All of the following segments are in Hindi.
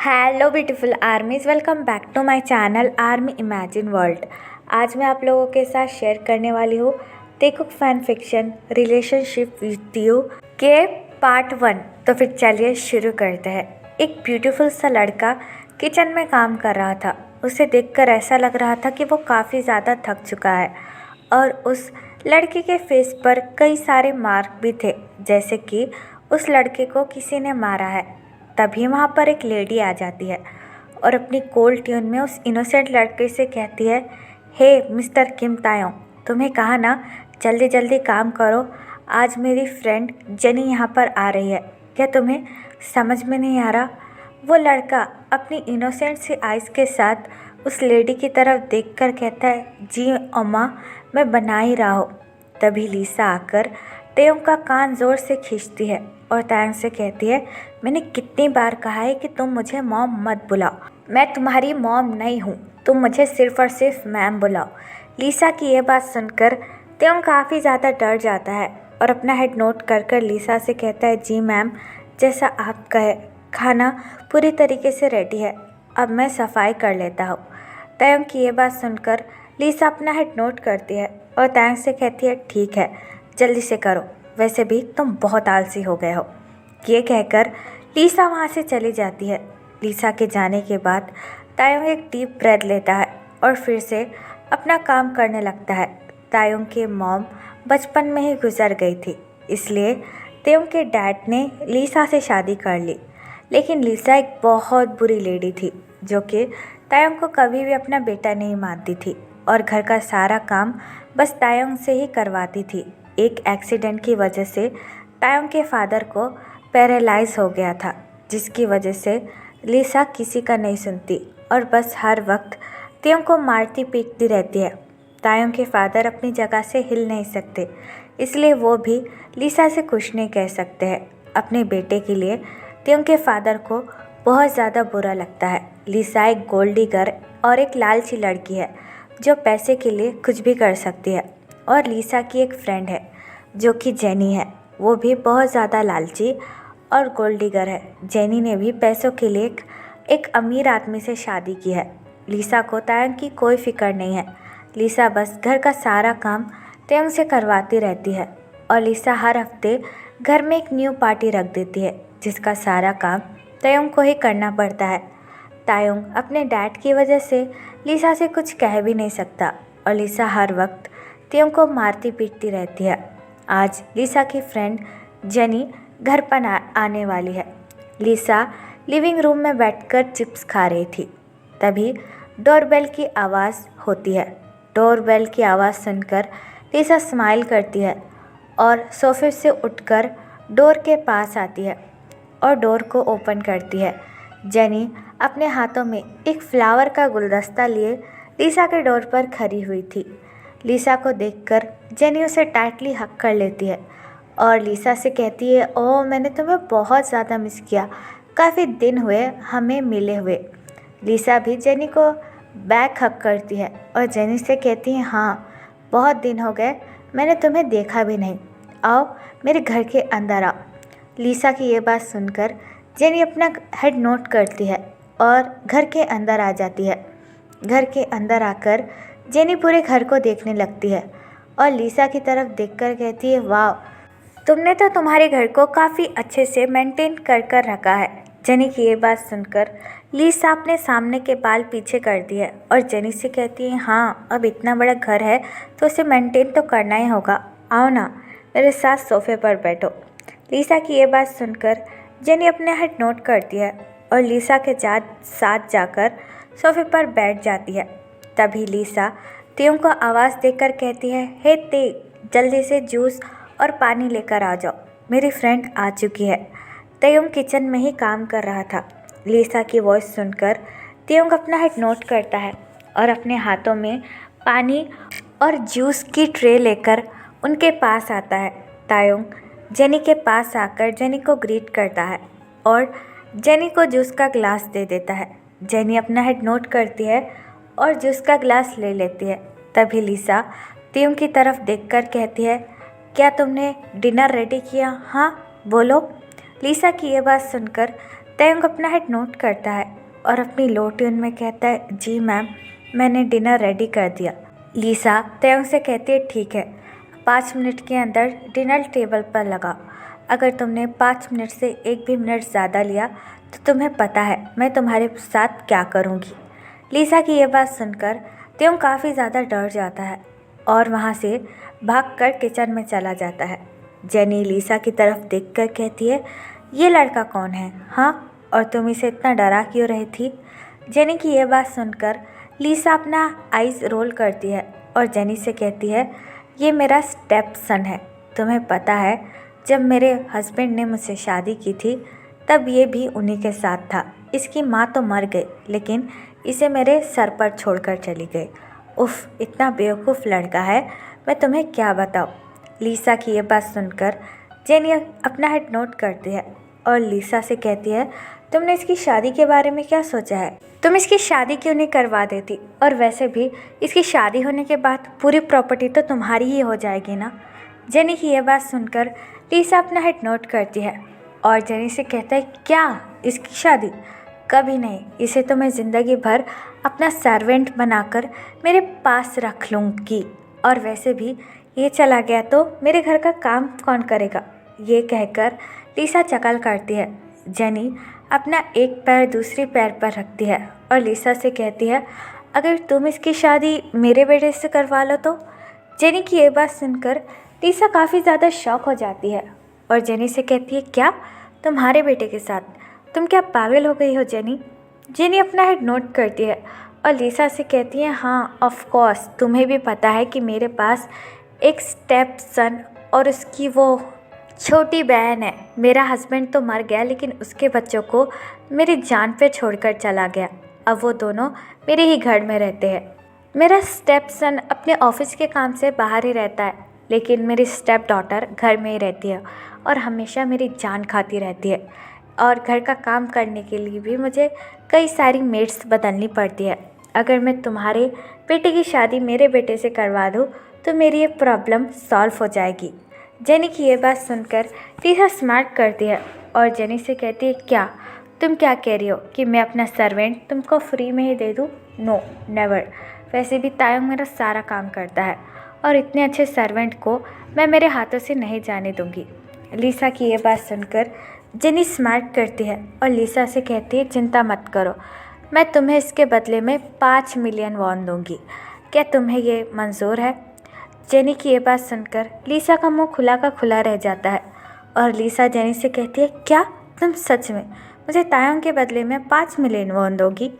Hello beautiful armies, welcome back to my channel army imagine world. आज मैं आप लोगों के साथ शेयर करने वाली हूँ Taekook fan fiction relationship with you के पार्ट 1। तो फिर चलिए शुरू करते हैं। एक ब्यूटीफुल सा लड़का किचन में काम कर रहा था। उसे देखकर ऐसा लग रहा था कि वो काफ़ी ज़्यादा थक चुका है और उस लड़के के फेस पर कई सारे मार्क भी थे, जैसे कि उस लड़के को किसी ने मारा है। तभी वहाँ पर एक लेडी आ जाती है और अपनी कोल्ड ट्यून में उस इनोसेंट लड़के से कहती है, हे मिस्टर किम तायोंग, तुम्हें कहा ना जल्दी जल्दी काम करो, आज मेरी फ्रेंड जेनी यहाँ पर आ रही है, क्या तुम्हें समझ में नहीं आ रहा? वो लड़का अपनी इनोसेंट सी आइज़ के साथ उस लेडी की तरफ देखकर कहता है, जी अम्मा, मैं बना ही रहा हूँ। तभी लीसा आकर तायोंग का कान ज़ोर से खींचती है और तायोंग से कहती है, मैंने कितनी बार कहा है कि तुम मुझे मॉम मत बुलाओ, मैं तुम्हारी मॉम नहीं हूँ, तुम मुझे सिर्फ और सिर्फ मैम बुलाओ। लीसा की ये बात सुनकर तायोंग काफ़ी ज़्यादा डर जाता है और अपना हेड नोट कर कर लीसा से कहता है, जी मैम, जैसा आप कहे, खाना पूरी तरीके से रेडी है, अब मैं सफाई कर लेता हूँ। तायोंग की ये बात सुनकर लीसा अपना हेड नोट करती है और तायोंग से कहती है, ठीक है, जल्दी से करो, वैसे भी तुम बहुत आलसी हो गए हो। ये कहकर लीसा वहाँ से चली जाती है। लीसा के जाने के बाद तायोंग एक डीप ब्रेथ लेता है और फिर से अपना काम करने लगता है। तायोंग के मॉम बचपन में ही गुजर गई थी, इसलिए तायोंग के डैड ने लीसा से शादी कर ली। लेकिन लीसा एक बहुत बुरी लेडी थी जो कि तायोंग को कभी भी अपना बेटा नहीं मानती थी और घर का सारा काम बस तायोंग से ही करवाती थी। एक एक्सीडेंट की वजह से तायोंग के फादर को पैरालाइज हो गया था, जिसकी वजह से लीसा किसी का नहीं सुनती और बस हर वक्त तायोंग को मारती पीटती रहती है। तायोंग के फादर अपनी जगह से हिल नहीं सकते, इसलिए वो भी लीसा से कुछ नहीं कह सकते हैं। अपने बेटे के लिए तायोंग के फादर को बहुत ज़्यादा बुरा लगता है। लीसा एक गोल्ड डिगर और एक लालची लड़की है जो पैसे के लिए कुछ भी कर सकती है। और लीसा की एक फ्रेंड है जो कि जेनी है, वो भी बहुत ज़्यादा लालची और गोल्ड डिगर है। जेनी ने भी पैसों के लिए एक अमीर आदमी से शादी की है। लीसा को तायोंग की कोई फिक्र नहीं है। लीसा बस घर का सारा काम तायोंग से करवाती रहती है और लीसा हर हफ्ते घर में एक न्यू पार्टी रख देती है जिसका सारा काम तायोंग को ही करना पड़ता है। तायोंग अपने डैड की वजह से लीसा से कुछ कह भी नहीं सकता और लीसा हर वक्त तायोंग को मारती पीटती रहती है। आज लीसा की फ्रेंड जेनी घर पर आने वाली है। लीसा लिविंग रूम में बैठकर चिप्स खा रही थी। तभी डोरबेल की आवाज़ होती है। डोरबेल की आवाज़ सुनकर लीसा स्माइल करती है और सोफे से उठकर डोर के पास आती है और डोर को ओपन करती है। जेनी अपने हाथों में एक फ्लावर का गुलदस्ता लिए लीसा के डोर पर खड़ी हुई थी। लीसा को देखकर जेनी उसे टाइटली हक कर लेती है और लीसा से कहती है, ओह, मैंने तुम्हें बहुत ज़्यादा मिस किया, काफ़ी दिन हुए हमें मिले हुए। लीसा भी जेनी को बैक हक करती है और जेनी से कहती है, हाँ, बहुत दिन हो गए, मैंने तुम्हें देखा भी नहीं, आओ मेरे घर के अंदर आओ। लीसा की ये बात सुनकर जेनी अपना हेड नोट करती है और घर के अंदर आ जाती है। घर के अंदर आकर जेनी पूरे घर को देखने लगती है और लीसा की तरफ देखकर कहती है, वाह, तुमने तो तुम्हारे घर को काफ़ी अच्छे से मेंटेन कर रखा है। जेनी की ये बात सुनकर लीसा अपने सामने के बाल पीछे करती है और जेनी से कहती है, हाँ, अब इतना बड़ा घर है तो उसे मेंटेन तो करना ही होगा, आओ ना मेरे साथ सोफे पर बैठो। लीसा की ये बात सुनकर जेनी अपने हेड नोट करती है और लीसा के साथ जाकर सोफे पर बैठ जाती है। तभी लीसा तायोंग को आवाज़ देकर कहती है, हे ते, जल्दी से जूस और पानी लेकर आ जाओ, मेरी फ्रेंड आ चुकी है। तायोंग किचन में ही काम कर रहा था। लीसा की वॉइस सुनकर तायोंग अपना हेड नोट करता है और अपने हाथों में पानी और जूस की ट्रे लेकर उनके पास आता है। तायोंग जेनी के पास आकर जेनी को ग्रीट करता है और जेनी को जूस का ग्लास दे देता है। जेनी अपना हेड नोट करती है और जूस का ग्लास ले लेती है। तभी लीसा तायोंग की तरफ देखकर कहती है, क्या तुमने डिनर रेडी किया? हाँ, बोलो। लीसा की ये बात सुनकर तयंग अपना हेड नोट करता है और अपनी लो ट्यून में कहता है, जी मैम, मैंने डिनर रेडी कर दिया। लीसा तयंग से कहती है, ठीक है, 5 मिनट के अंदर डिनर टेबल पर लगा। अगर तुमने 5 मिनट से एक भी मिनट ज़्यादा लिया तो तुम्हें पता है मैं तुम्हारे साथ क्या करूँगी। लीसा की ये बात सुनकर तयंग काफ़ी ज़्यादा डर जाता है और वहाँ से भागकर किचन में चला जाता है। जेनी लीसा की तरफ देखकर कहती है, ये लड़का कौन है, हाँ, और तुम इसे इतना डरा क्यों रही थी। जेनी की ये बात सुनकर लीसा अपना आइज़ रोल करती है और जेनी से कहती है, ये मेरा स्टेप सन है। तुम्हें पता है जब मेरे हस्बैंड ने मुझसे शादी की थी तब ये भी उन्हीं के साथ था। इसकी माँ तो मर गई लेकिन इसे मेरे सर पर छोड़कर चली गई। उफ़, इतना बेवकूफ़ लड़का है, मैं तुम्हें क्या बताऊँ। लीसा की ये बात सुनकर जेनी अपना हेड नोट करती है और लीसा से कहती है, तुमने इसकी शादी के बारे में क्या सोचा है? तुम इसकी शादी क्यों नहीं करवा देती? और वैसे भी इसकी शादी होने के बाद पूरी प्रॉपर्टी तो तुम्हारी ही हो जाएगी ना। जेनी की ये बात सुनकर लीसा अपना हेड नोट करती है और जेनी से कहता है, क्या इसकी शादी? कभी नहीं, इसे तो मैं ज़िंदगी भर अपना सर्वेंट बनाकर मेरे पास रख लूँगी। और वैसे भी ये चला गया तो मेरे घर का काम कौन करेगा? ये कहकर लीसा चकल करती है। जेनी अपना एक पैर दूसरी पैर पर रखती है और लीसा से कहती है, अगर तुम इसकी शादी मेरे बेटे से करवा लो तो? जेनी की ये बात सुनकर लीसा काफ़ी ज़्यादा शॉक हो जाती है और जेनी से कहती है, क्या तुम्हारे बेटे के साथ? तुम क्या पागल हो गई हो जेनी? जेनी अपना हेड नोट करती है और लीसा से कहती है, हाँ ऑफ कोर्स, तुम्हें भी पता है कि मेरे पास एक स्टेप सन और उसकी वो छोटी बहन है। मेरा हस्बैंड तो मर गया लेकिन उसके बच्चों को मेरी जान पे छोड़कर चला गया। अब वो दोनों मेरे ही घर में रहते हैं। मेरा स्टेप सन अपने ऑफिस के काम से बाहर ही रहता है लेकिन मेरी स्टेप डॉटर घर में ही रहती है और हमेशा मेरी जान खाती रहती है। और घर का काम करने के लिए भी मुझे कई सारी मेड्स बदलनी पड़ती है। अगर मैं तुम्हारे बेटे की शादी मेरे बेटे से करवा दूँ तो मेरी ये प्रॉब्लम सॉल्व हो जाएगी। जेनी की ये बात सुनकर लीसा स्मार्ट करती है और जेनी से कहती है, क्या तुम क्या कह रही हो कि मैं अपना सर्वेंट तुमको फ्री में ही दे दूँ? No never. वैसे भी तायंग मेरा सारा काम करता है और इतने अच्छे सर्वेंट को मैं मेरे हाथों से नहीं जाने दूँगी। लीसा की ये बात सुनकर जेनी स्मार्ट करती है और लीसा से कहती है, चिंता मत करो, मैं तुम्हें इसके बदले में 5 मिलियन वॉन दूँगी। क्या तुम्हें ये मंजूर है? जेनी की ये बात सुनकर लीसा का मुंह खुला का खुला रह जाता है और लीसा जेनी से कहती है, क्या तुम सच में मुझे तायंग के बदले में 5 मिलियन वॉन दोगी?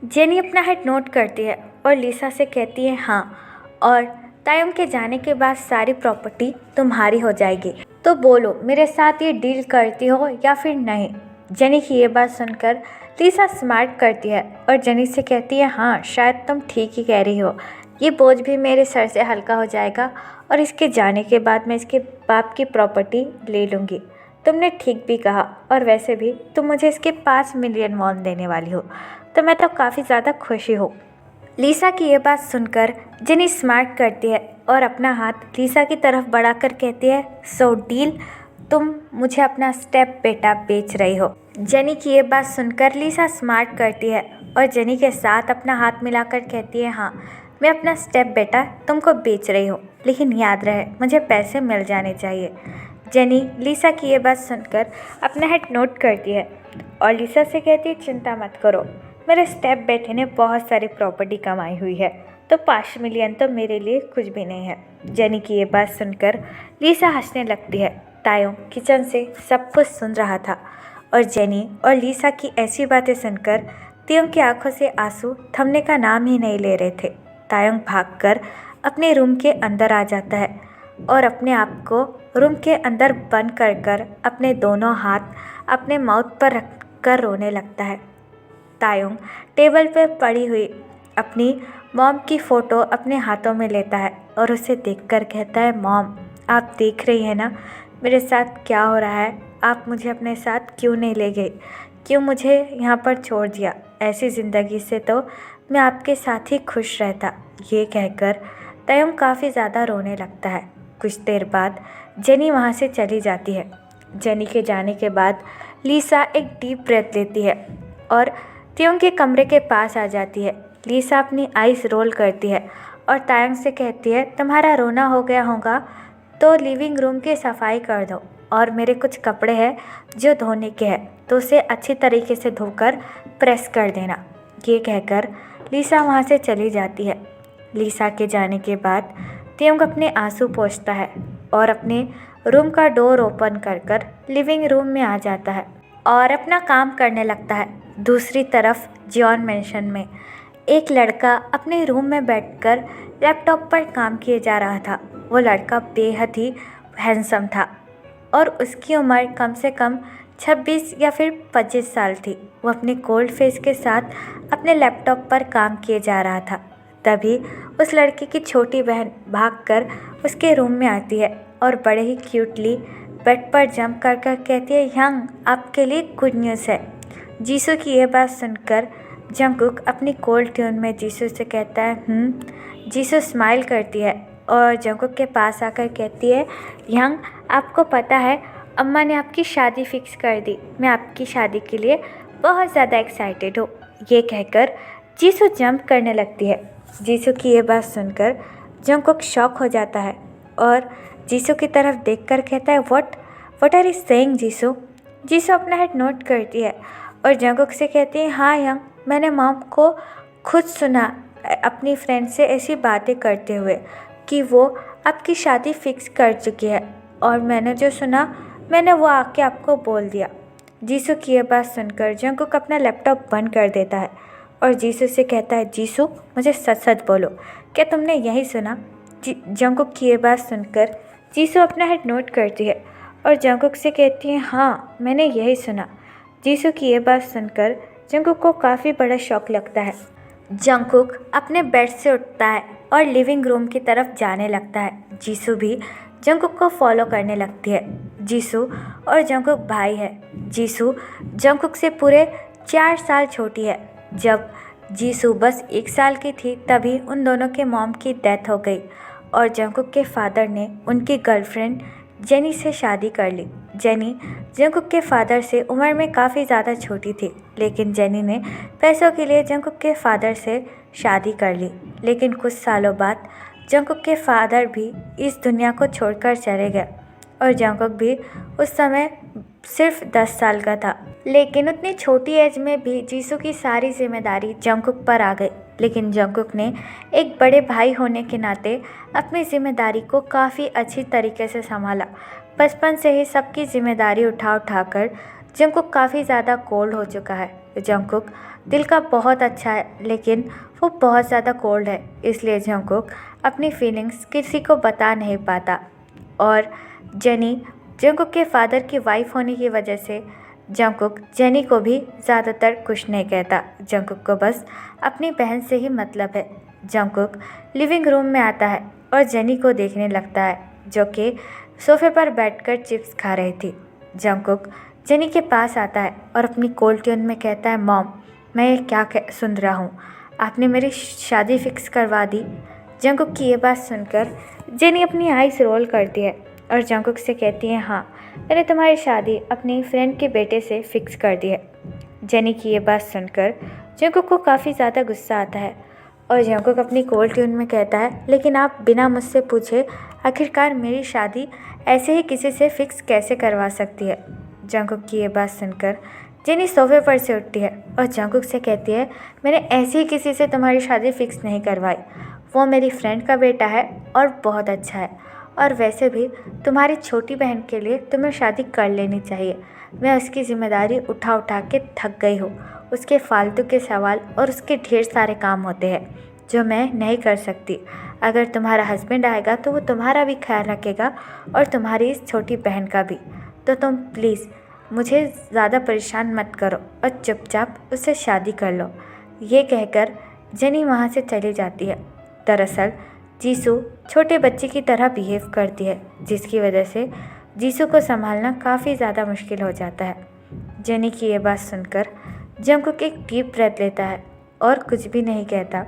जेनी अपना हेड नोट करती है और लीसा से कहती है, हाँ, और तायंग के जाने के बाद सारी प्रॉपर्टी तुम्हारी हो जाएगी। तो बोलो, मेरे साथ ये डील करती हो या फिर नहीं? जेनी की ये बात सुनकर लीसा स्मार्ट करती है और जेनी से कहती है, हाँ, शायद तुम ठीक ही कह रही हो, ये बोझ भी मेरे सर से हल्का हो जाएगा और इसके जाने के बाद मैं इसके बाप की प्रॉपर्टी ले लूँगी। तुमने ठीक भी कहा, और वैसे भी तुम मुझे इसके 5 मिलियन वॉन देने वाली हो तो मैं तो काफ़ी ज़्यादा खुशी हूँ। लीसा की ये बात सुनकर जेनी स्मार्ट करती है और अपना हाथ लीसा की तरफ बढ़ाकर कहती है, सो डील, तुम मुझे अपना स्टेप बेटा बेच रही हो। जेनी की ये बात सुनकर लीसा स्मार्ट करती है और जेनी के साथ अपना हाथ मिलाकर कहती है, हाँ, मैं अपना स्टेप बेटा तुमको बेच रही हूँ, लेकिन याद रहे मुझे पैसे मिल जाने चाहिए। जेनी लीसा की ये बात सुनकर अपना हेड नोट करती है और लीसा से कहती है, चिंता मत करो, मेरे स्टेप बेटे ने बहुत सारी प्रॉपर्टी कमाई हुई है तो 5 मिलियन तो मेरे लिए कुछ भी नहीं है। जेनी की ये बात सुनकर लीसा हंसने लगती है। तायंग किचन से सब कुछ सुन रहा था और जेनी और लीसा की ऐसी बातें सुनकर तायंग की आंखों से आंसू थमने का नाम ही नहीं ले रहे थे। तायंग भागकर अपने रूम के अंदर आ जाता है और अपने आप को रूम के अंदर बंद कर अपने दोनों हाथ अपने माउथ पर रखकर रोने लगता है। तायंग टेबल पर पड़ी हुई अपनी मॉम की फ़ोटो अपने हाथों में लेता है और उसे देखकर कहता है, मॉम, आप देख रही हैं ना मेरे साथ क्या हो रहा है? आप मुझे अपने साथ क्यों नहीं ले गए? क्यों मुझे यहाँ पर छोड़ दिया? ऐसी ज़िंदगी से तो मैं आपके साथ ही खुश रहता। ये कहकर तायंग काफ़ी ज़्यादा रोने लगता है। कुछ देर बाद जेनी वहाँ से चली जाती है। जेनी के जाने के बाद लीसा एक डीप ब्रेथ लेती है और त्योंग के कमरे के पास आ जाती है। लीसा अपनी आइज रोल करती है और तायंग से कहती है, तुम्हारा रोना हो गया होगा तो लिविंग रूम की सफाई कर दो और मेरे कुछ कपड़े हैं जो धोने के हैं तो उसे अच्छी तरीके से धोकर प्रेस कर देना। ये कहकर लीसा वहाँ से चली जाती है। लीसा के जाने के बाद त्योंग अपने आंसू पोंछता है और अपने रूम का डोर ओपन कर लिविंग रूम में आ जाता है और अपना काम करने लगता है। दूसरी तरफ जॉन मैंशन में एक लड़का अपने रूम में बैठकर लैपटॉप पर काम किए जा रहा था। वो लड़का बेहद ही हैंडसम था और उसकी उम्र कम से कम 26 या फिर 25 साल थी। वो अपने कोल्ड फेस के साथ अपने लैपटॉप पर काम किए जा रहा था। तभी उस लड़के की छोटी बहन भागकर उसके रूम में आती है और बड़े ही क्यूटली बेड पर जंप कर कहती है, यंग, आपके लिए गुड न्यूज़ है। जीसू की यह बात सुनकर जंगकुक अपनी कोल्ड ट्यून में जीसू से कहता है। जीसू स्माइल करती है और जंगकुक के पास आकर कहती है, यंग, आपको पता है अम्मा ने आपकी शादी फिक्स कर दी। मैं आपकी शादी के लिए बहुत ज़्यादा एक्साइटेड हूँ। ये कहकर जीसू जंप करने लगती है। जीसू की ये बात सुनकर जंगकुक शॉक हो जाता है और जीसू की तरफ देखकर कहता है, what are you saying Jisoo? Jisoo अपना हेड नोट करती है और जंगकुक से कहती है, हाँ यंग, मैंने मॉम को खुद सुना अपनी फ्रेंड से ऐसी बातें करते हुए कि वो आपकी शादी फिक्स कर चुकी है और मैंने जो सुना मैंने वो आके आपको बोल दिया। जीसू की ये बात सुनकर जंगकुक अपना लैपटॉप बंद कर देता है और जीसू से कहता है, जीसू, मुझे सच सच बोलो, क्या तुमने यही सुना? जंगकुक की ये बात सुनकर जीसू अपना हेड नोट करती है और जंगकुक से कहती है, हाँ, मैंने यही सुना। जीसू की ये बात सुनकर जंगकुक को काफ़ी बड़ा शॉक लगता है। जंगकुक अपने बेड से उठता है और लिविंग रूम की तरफ जाने लगता है। जीसू भी जंगकुक को फॉलो करने लगती है। जीसू और जंगकुक भाई है। जीसू जंगकुक से पूरे 4 साल छोटी है। जब जीसू बस 1 साल की थी तभी उन दोनों के मॉम की डेथ हो गई और जंगकुक के फादर ने उनकी गर्लफ्रेंड जेनी से शादी कर ली। जेनी जंगकुक के फादर से उम्र में काफ़ी ज़्यादा छोटी थी, लेकिन जेनी ने पैसों के लिए जंगकुक के फादर से शादी कर ली। लेकिन कुछ सालों बाद जंगकुक के फादर भी इस दुनिया को छोड़कर चले गए और जंगकुक भी उस समय सिर्फ 10 साल का था। लेकिन उतनी छोटी एज में भी जीसू की सारी जिम्मेदारी जंगकुक पर आ गई। लेकिन जंगकुक ने एक बड़े भाई होने के नाते अपनी जिम्मेदारी को काफ़ी अच्छी तरीके से संभाला। बचपन से ही सबकी जिम्मेदारी उठाकर जंगकुक काफ़ी ज़्यादा कोल्ड हो चुका है। जंगकुक दिल का बहुत अच्छा है, लेकिन वो बहुत ज़्यादा कोल्ड है, इसलिए जंगकुक अपनी फीलिंग्स किसी को बता नहीं पाता। और जेनी जंगकुक के फादर की वाइफ होने की वजह से जंगकुक जेनी को भी ज़्यादातर कुछ नहीं कहता। जंगकुक को बस अपनी बहन से ही मतलब है। जंगकुक लिविंग रूम में आता है और जेनी को देखने लगता है, जो कि सोफे पर बैठकर चिप्स खा रही थी। जंगकुक जेनी के पास आता है और अपनी कोल्ड ट्यून में कहता है, मॉम, मैं ये क्या सुन रहा हूँ? आपने मेरी शादी फिक्स करवा दी। जंगकुक की ये बात सुनकर जेनी अपनी आइज़ रोल करती है और जंगकुक से कहती है, हाँ, मैंने तुम्हारी शादी अपनी फ्रेंड के बेटे से फिक्स कर दी है। जेनी की ये बात सुनकर जंगकुक को काफ़ी ज़्यादा गुस्सा आता है और जंगकुक अपनी कोल्ड ट्यून में कहता है, लेकिन आप बिना मुझसे पूछे आखिरकार मेरी शादी ऐसे ही किसी से फिक्स कैसे करवा सकती है? जंगकुक की ये बात सुनकर जेनी सोफे पर से उठती है और जंगकुक से कहती है, मैंने ऐसे ही किसी से तुम्हारी शादी फिक्स नहीं करवाई। वो मेरी फ्रेंड का बेटा है और बहुत अच्छा है, और वैसे भी तुम्हारी छोटी बहन के लिए तुम्हें शादी कर लेनी चाहिए। मैं उसकी जिम्मेदारी उठा के थक गई हूँ। उसके फालतू के सवाल और उसके ढेर सारे काम होते हैं जो मैं नहीं कर सकती। अगर तुम्हारा हस्बैंड आएगा तो वो तुम्हारा भी ख्याल रखेगा और तुम्हारी इस छोटी बहन का भी। तो तुम प्लीज़ मुझे ज़्यादा परेशान मत करो और चुपचाप उससे शादी कर लो। ये कहकर जेनी वहाँ से चली जाती है। दरअसल जीसू छोटे बच्चे की तरह बिहेव करती है, जिसकी वजह से जीसू को संभालना काफ़ी ज़्यादा मुश्किल हो जाता है। जेनी की ये बात सुनकर जंगकुक एक डीप ब्रेथ लेता है और कुछ भी नहीं कहता।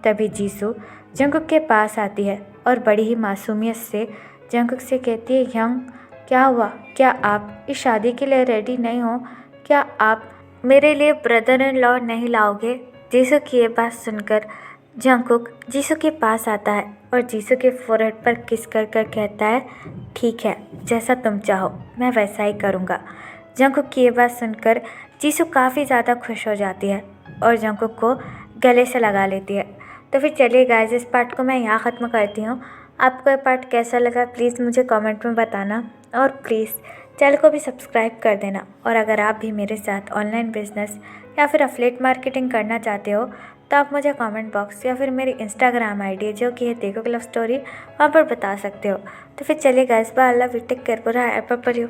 तभी जीसू जंगकुक के पास आती है और बड़ी ही मासूमियत से जंगकुक से कहती है, यंग, क्या हुआ? क्या आप इस शादी के लिए रेडी नहीं हो? क्या आप मेरे लिए ब्रदर इन लॉ नहीं लाओगे? जीसू की ये बात सुनकर जंगकुक जीसू के पास आता है और जीसू के फोरहेड पर किस कर कर कहता है, ठीक है, जैसा तुम चाहो मैं वैसा ही करूँगा। जंगकुक की ये बात सुनकर जीसू काफ़ी ज़्यादा खुश हो जाती है और जंगकुक को गले से लगा लेती है। तो फिर चलिए गाइस, इस पार्ट को मैं यहाँ ख़त्म करती हूँ। आपको ये पार्ट कैसा लगा प्लीज़ मुझे कमेंट में बताना और प्लीज़ चैनल को भी सब्सक्राइब कर देना। और अगर आप भी मेरे साथ ऑनलाइन बिजनेस या फिर अफिलिएट मार्केटिंग करना चाहते हो तो आप मुझे कमेंट बॉक्स या फिर मेरी इंस्टाग्राम आईडी जो कि है देखो लव स्टोरी, वहाँ पर बता सकते हो। तो फिर चलिए गाइस, बाय, अल्लाह, टेक केयर, एपर पर यू।